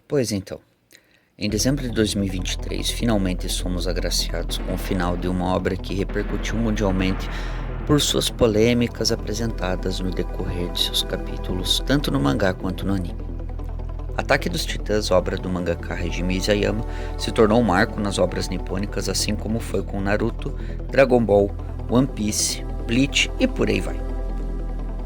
Pois então, em dezembro de 2023, finalmente somos agraciados com o final de uma obra que repercutiu mundialmente por suas polêmicas apresentadas no decorrer de seus capítulos, tanto no mangá quanto no anime. Ataque dos Titãs, obra do mangaka Hajime Isayama, se tornou um marco nas obras nipônicas, assim como foi com Naruto, Dragon Ball, One Piece, Bleach e por aí vai.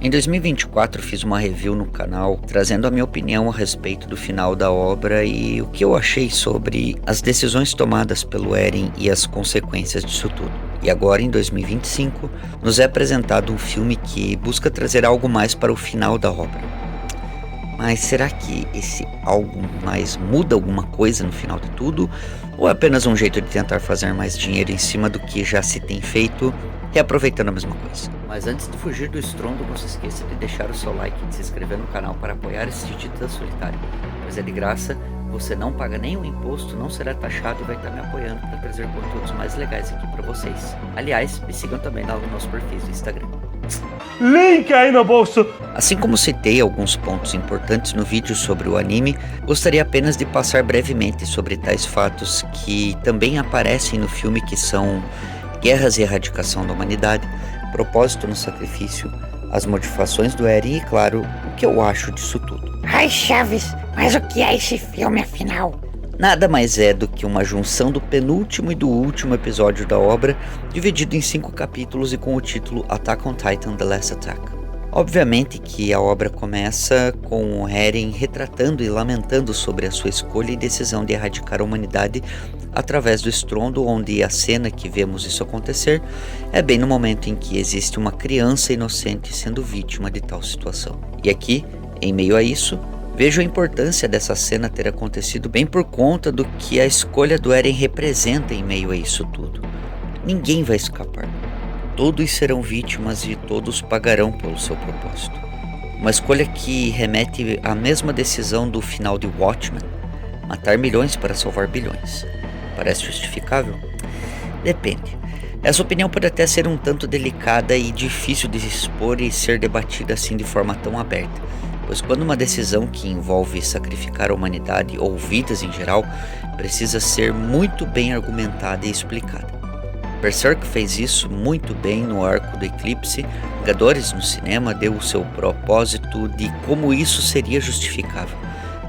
Em 2024 fiz uma review no canal trazendo a minha opinião a respeito do final da obra e o que eu achei sobre as decisões tomadas pelo Eren e as consequências disso tudo. E agora em 2025 nos é apresentado um filme que busca trazer algo mais para o final da obra. Mas será que esse algo mais muda alguma coisa no final de tudo? Ou é apenas um jeito de tentar fazer mais dinheiro em cima do que já se tem feito, reaproveitando a mesma coisa? Mas antes de fugir do estrondo, não se esqueça de deixar o seu like e de se inscrever no canal para apoiar esse Titã Solitário, pois é de graça, você não paga nenhum imposto, não será taxado e vai estar me apoiando para trazer conteúdos mais legais aqui para vocês. Aliás, me sigam também lá no nosso perfil do Instagram. Link aí no bolso. Assim como citei alguns pontos importantes no vídeo sobre o anime, gostaria apenas de passar brevemente sobre tais fatos que também aparecem no filme, que são guerras e erradicação da humanidade, propósito no sacrifício, as motivações do Eren e, claro, o que eu acho disso tudo. Ai, Chaves, mas o que é esse filme afinal? Nada mais é do que uma junção do penúltimo e do último episódio da obra, dividido em 5 capítulos e com o título Attack on Titan: The Last Attack. Obviamente que a obra começa com o Eren retratando e lamentando sobre a sua escolha e decisão de erradicar a humanidade através do estrondo, onde a cena que vemos isso acontecer é bem no momento em que existe uma criança inocente sendo vítima de tal situação. E aqui, em meio a isso, vejo a importância dessa cena ter acontecido bem por conta do que a escolha do Eren representa em meio a isso tudo. Ninguém vai escapar. Todos serão vítimas e todos pagarão pelo seu propósito. Uma escolha que remete à mesma decisão do final de Watchmen: matar milhões para salvar bilhões. Parece justificável? Depende. Essa opinião pode até ser um tanto delicada e difícil de expor e ser debatida assim de forma tão aberta, pois quando uma decisão que envolve sacrificar a humanidade ou vidas em geral precisa ser muito bem argumentada e explicada. Berserk fez isso muito bem no arco do Eclipse. Vingadores no cinema deu o seu propósito de como isso seria justificável.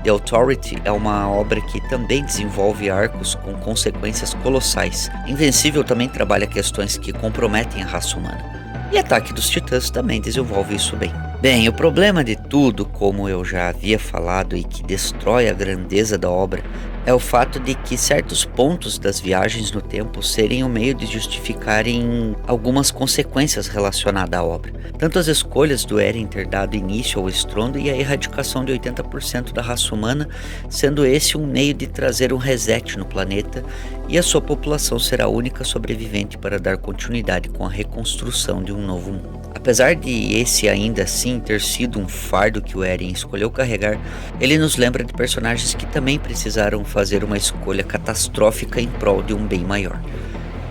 The Authority é uma obra que também desenvolve arcos com consequências colossais. Invencível também trabalha questões que comprometem a raça humana. E Ataque dos Titãs também desenvolve isso bem. Bem, o problema de tudo, como eu já havia falado e que destrói a grandeza da obra, é o fato de que certos pontos das viagens no tempo serem o meio de justificarem algumas consequências relacionadas à obra. Tanto as escolhas do Eren ter dado início ao estrondo e a erradicação de 80% da raça humana, sendo esse um meio de trazer um reset no planeta, e a sua população ser a única sobrevivente para dar continuidade com a reconstrução de um novo mundo. Apesar de esse ainda assim ter sido um fardo que o Eren escolheu carregar, ele nos lembra de personagens que também precisaram fazer uma escolha catastrófica em prol de um bem maior.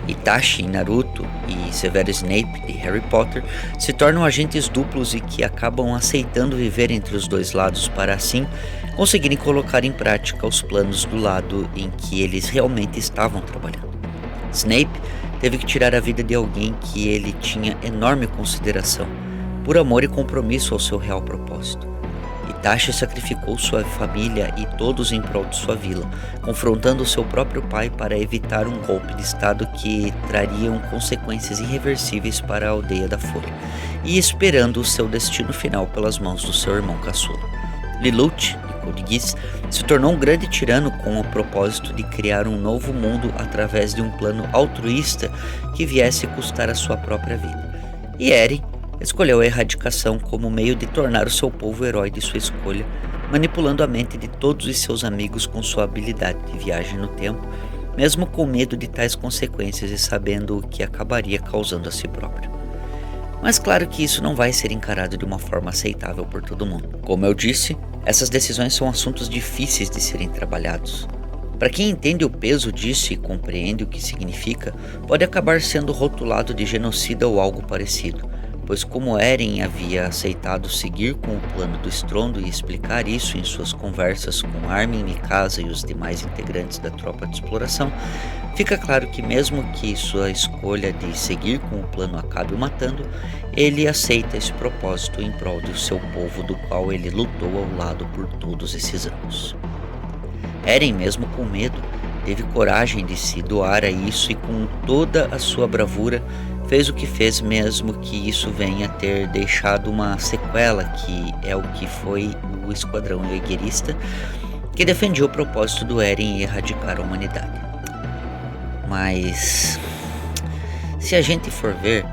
Itachi em Naruto e Severo Snape de Harry Potter se tornam agentes duplos e que acabam aceitando viver entre os dois lados para assim conseguirem colocar em prática os planos do lado em que eles realmente estavam trabalhando. Snape teve que tirar a vida de alguém que ele tinha enorme consideração, por amor e compromisso ao seu real propósito. Itachi sacrificou sua família e todos em prol de sua vila, confrontando seu próprio pai para evitar um golpe de estado que trariam consequências irreversíveis para a aldeia da Folha, e esperando o seu destino final pelas mãos do seu irmão caçula. Lelouch, de Code Geass, se tornou um grande tirano com o propósito de criar um novo mundo através de um plano altruísta que viesse custar a sua própria vida. E Eren escolheu a erradicação como meio de tornar o seu povo o herói de sua escolha, manipulando a mente de todos os seus amigos com sua habilidade de viagem no tempo, mesmo com medo de tais consequências e sabendo o que acabaria causando a si próprio. Mas claro que isso não vai ser encarado de uma forma aceitável por todo mundo. Como eu disse, essas decisões são assuntos difíceis de serem trabalhados. Para quem entende o peso disso e compreende o que significa, pode acabar sendo rotulado de genocida ou algo parecido, pois como Eren havia aceitado seguir com o plano do estrondo e explicar isso em suas conversas com Armin, Mikasa e os demais integrantes da tropa de exploração, fica claro que mesmo que sua escolha de seguir com o plano acabe o matando, ele aceita esse propósito em prol do seu povo, do qual ele lutou ao lado por todos esses anos. Eren, mesmo com medo, teve coragem de se doar a isso e com toda a sua bravura fez o que fez, mesmo que isso venha a ter deixado uma sequela, que é o que foi o Esquadrão Jägerista, que defendia o propósito do Eren em erradicar a humanidade. Mas se a gente for ver,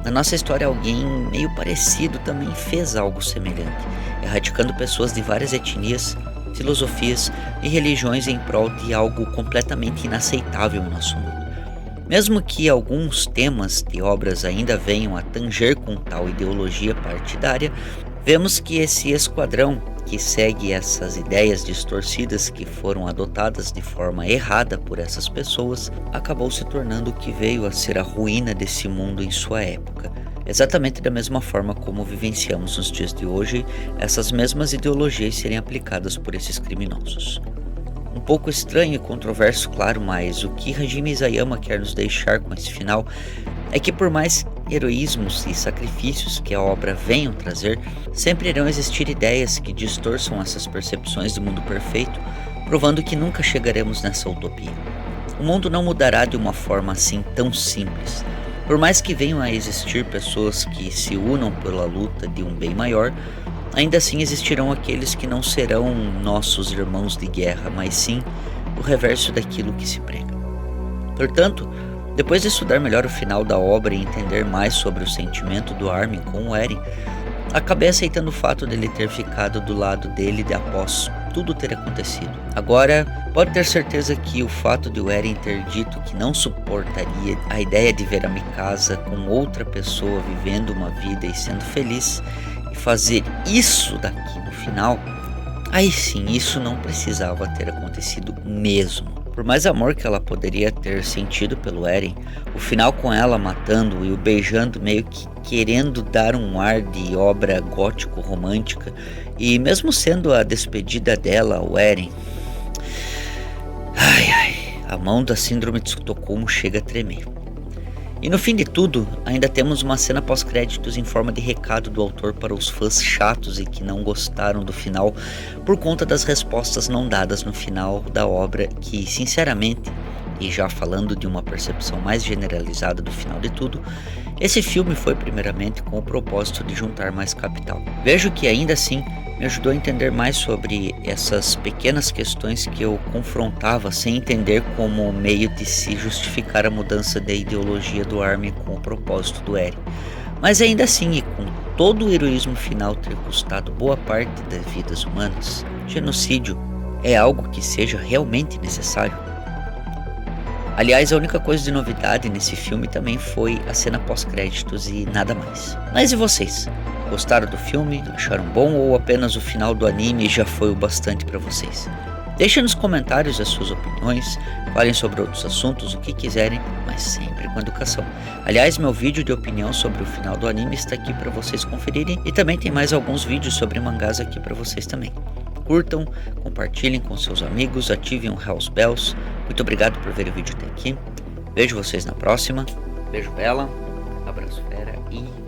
na nossa história alguém meio parecido também fez algo semelhante, erradicando pessoas de várias etnias, filosofias e religiões em prol de algo completamente inaceitável em nosso mundo. Mesmo que alguns temas de obras ainda venham a tanger com tal ideologia partidária, vemos que esse esquadrão que segue essas ideias distorcidas que foram adotadas de forma errada por essas pessoas, acabou se tornando o que veio a ser a ruína desse mundo em sua época. Exatamente da mesma forma como vivenciamos nos dias de hoje essas mesmas ideologias serem aplicadas por esses criminosos. Um pouco estranho e controverso, claro, mas o que Hajime Isayama quer nos deixar com esse final é que por mais heroísmos e sacrifícios que a obra venham trazer, sempre irão existir ideias que distorçam essas percepções do mundo perfeito, provando que nunca chegaremos nessa utopia. O mundo não mudará de uma forma assim tão simples. Por mais que venham a existir pessoas que se unam pela luta de um bem maior, ainda assim existirão aqueles que não serão nossos irmãos de guerra, mas sim o reverso daquilo que se prega. Portanto, depois de estudar melhor o final da obra e entender mais sobre o sentimento do Armin com o Eren, acabei aceitando o fato dele ter ficado do lado dele após tudo ter acontecido. Agora, pode ter certeza que o fato de o Eren ter dito que não suportaria a ideia de ver a Mikasa com outra pessoa vivendo uma vida e sendo feliz, e fazer isso daqui no final, aí sim, isso não precisava ter acontecido mesmo. Por mais amor que ela poderia ter sentido pelo Eren, o final com ela matando e o beijando meio que querendo dar um ar de obra gótico-romântica, e mesmo sendo a despedida dela ao Eren, a mão da síndrome de Estocolmo chega a tremer. E no fim de tudo, ainda temos uma cena pós-créditos em forma de recado do autor para os fãs chatos e que não gostaram do final por conta das respostas não dadas no final da obra, que sinceramente, e já falando de uma percepção mais generalizada do final de tudo, esse filme foi primeiramente com o propósito de juntar mais capital. Vejo que ainda assim me ajudou a entender mais sobre essas pequenas questões que eu confrontava sem entender como meio de se justificar a mudança da ideologia do Armin com o propósito do Eren. Mas ainda assim, e com todo o heroísmo final ter custado boa parte das vidas humanas, genocídio é algo que seja realmente necessário? Aliás, a única coisa de novidade nesse filme também foi a cena pós-créditos e nada mais. Mas e vocês? Gostaram do filme? Acharam bom ou apenas o final do anime já foi o bastante para vocês? Deixem nos comentários as suas opiniões, falem sobre outros assuntos, o que quiserem, mas sempre com educação. Aliás, meu vídeo de opinião sobre o final do anime está aqui para vocês conferirem, e também tem mais alguns vídeos sobre mangás aqui para vocês também. Curtam, compartilhem com seus amigos, ativem o Hells Bells. Muito obrigado por ver o vídeo até aqui. Vejo vocês na próxima. Beijo bela, abraço fera e